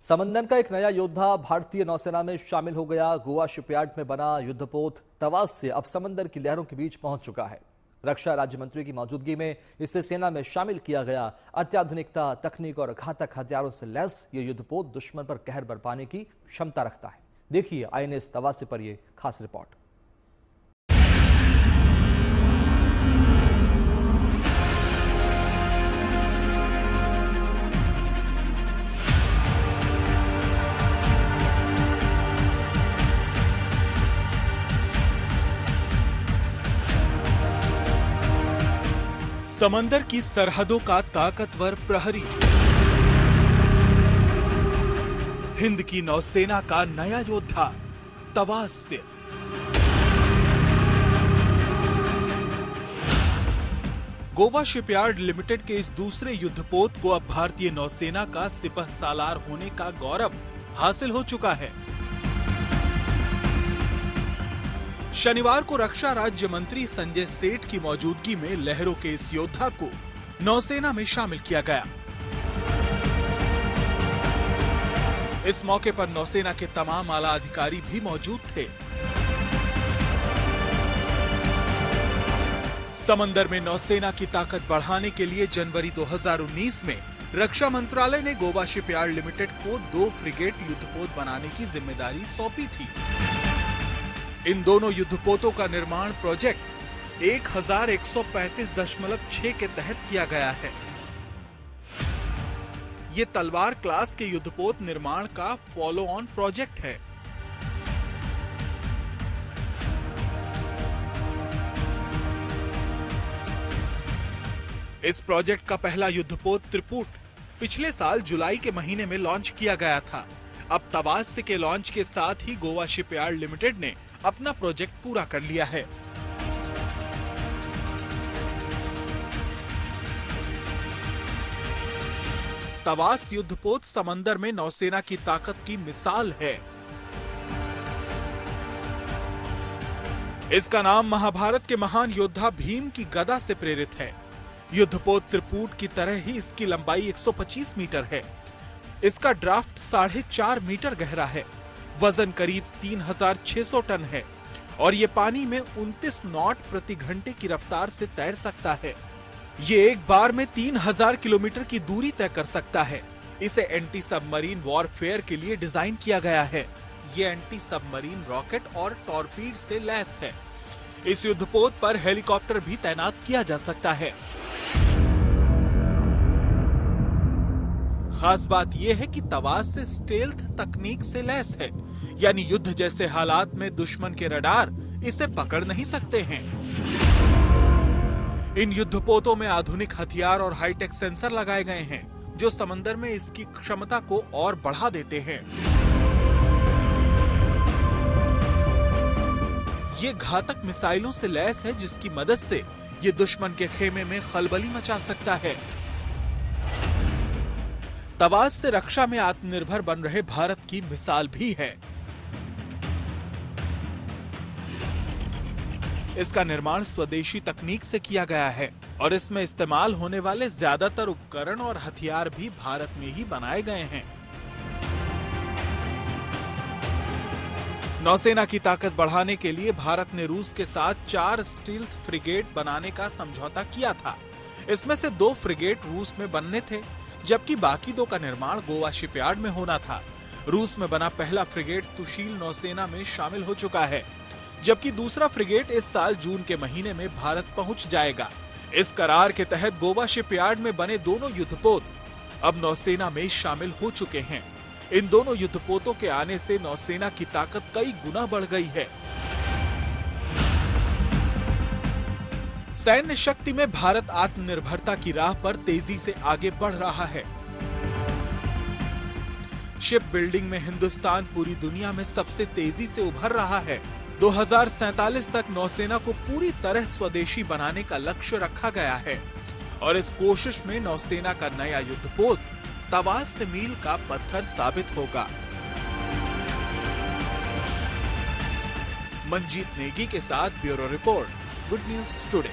समंदर का एक नया योद्धा भारतीय नौसेना में शामिल हो गया। गोवा शिपयार्ड में बना युद्धपोत तवास से अब समंदर की लहरों के बीच पहुंच चुका है। रक्षा राज्य मंत्री की मौजूदगी में इसे सेना में शामिल किया गया। अत्याधुनिकता, तकनीक और घातक हथियारों से लैस ये युद्धपोत दुश्मन पर कहर बरपाने की क्षमता रखता है। देखिए INS तवासे पर यह खास रिपोर्ट। समंदर की सरहदों का ताकतवर प्रहरी, हिंद की नौसेना का नया योद्धा तवास से। गोवा शिपयार्ड लिमिटेड के इस दूसरे युद्धपोत को अब भारतीय नौसेना का सिपहसालार होने का गौरव हासिल हो चुका है। शनिवार को रक्षा राज्य मंत्री संजय सेठ की मौजूदगी में लहरों के इस योद्धा को नौसेना में शामिल किया गया। इस मौके पर नौसेना के तमाम आला अधिकारी भी मौजूद थे। समंदर में नौसेना की ताकत बढ़ाने के लिए जनवरी 2019 में रक्षा मंत्रालय ने गोवा शिपयार्ड लिमिटेड को 2 फ्रिगेट युद्धपोत बनाने की जिम्मेदारी सौंपी थी। इन दोनों युद्धपोतों का निर्माण प्रोजेक्ट 1135.6 के तहत किया गया है। ये तलवार क्लास के युद्धपोत निर्माण का फॉलो ऑन प्रोजेक्ट है। इस प्रोजेक्ट का पहला युद्धपोत त्रिपुट पिछले साल जुलाई के महीने में लॉन्च किया गया था। अब तवास के लॉन्च के साथ ही गोवा शिपयार्ड लिमिटेड ने अपना प्रोजेक्ट पूरा कर लिया है। तवास युद्धपोत समंदर में नौसेना की ताकत की मिसाल है। इसका नाम महाभारत के महान योद्धा भीम की गदा से प्रेरित है। युद्धपोत त्रिपुट की तरह ही इसकी लंबाई 125 मीटर है। इसका ड्राफ्ट 4.5 मीटर गहरा है। वजन करीब 3600 टन है और ये पानी में 29 नॉट प्रति घंटे की रफ्तार से तैर सकता है। ये एक बार में 3000 किलोमीटर की दूरी तय कर सकता है। इसे एंटी सबमरीन वॉरफेयर के लिए डिजाइन किया गया है। ये एंटी सबमरीन रॉकेट और टॉर्पीड से लैस है। इस युद्धपोत पर हेलीकॉप्टर भी तैनात किया जा सकता है। खास बात यह है कि तवास से स्टेल्थ तकनीक से लैस है, यानी युद्ध जैसे हालात में दुश्मन के रडार इसे पकड़ नहीं सकते हैं। इन युद्धपोतों में आधुनिक हथियार और हाईटेक सेंसर लगाए गए हैं, जो समंदर में इसकी क्षमता को और बढ़ा देते हैं। ये घातक मिसाइलों से लैस है, जिसकी मदद से ये दुश्मन के खेमे में खलबली मचा सकता है। तवास से रक्षा में आत्मनिर्भर बन रहे भारत की मिसाल भी है। इसका निर्माण स्वदेशी तकनीक से किया गया है और इसमें इस्तेमाल होने वाले ज्यादातर उपकरण और हथियार भी भारत में ही बनाए गए हैं। नौसेना की ताकत बढ़ाने के लिए भारत ने रूस के साथ 4 स्टील्थ फ्रिगेट बनाने का समझौता किया था। इसमें से 2 फ्रिगेट रूस में बनने थे, जबकि बाकी 2 का निर्माण गोवा शिपयार्ड में होना था। रूस में बना पहला फ्रिगेट तुशील नौसेना में शामिल हो चुका है, जबकि दूसरा फ्रिगेट इस साल जून के महीने में भारत पहुंच जाएगा। इस करार के तहत गोवा शिपयार्ड में बने दोनों युद्धपोत अब नौसेना में शामिल हो चुके हैं। इन दोनों युद्धपोतों के आने से नौसेना की ताकत कई गुना बढ़ गई है। सैन्य शक्ति में भारत आत्मनिर्भरता की राह पर तेजी से आगे बढ़ रहा है। शिप बिल्डिंग में हिंदुस्तान पूरी दुनिया में सबसे तेजी से उभर रहा है। 2047 तक नौसेना को पूरी तरह स्वदेशी बनाने का लक्ष्य रखा गया है और इस कोशिश में नौसेना का नया युद्धपोत तवास से मील का पत्थर साबित होगा। मंजीत नेगी के साथ bureau report, good news today.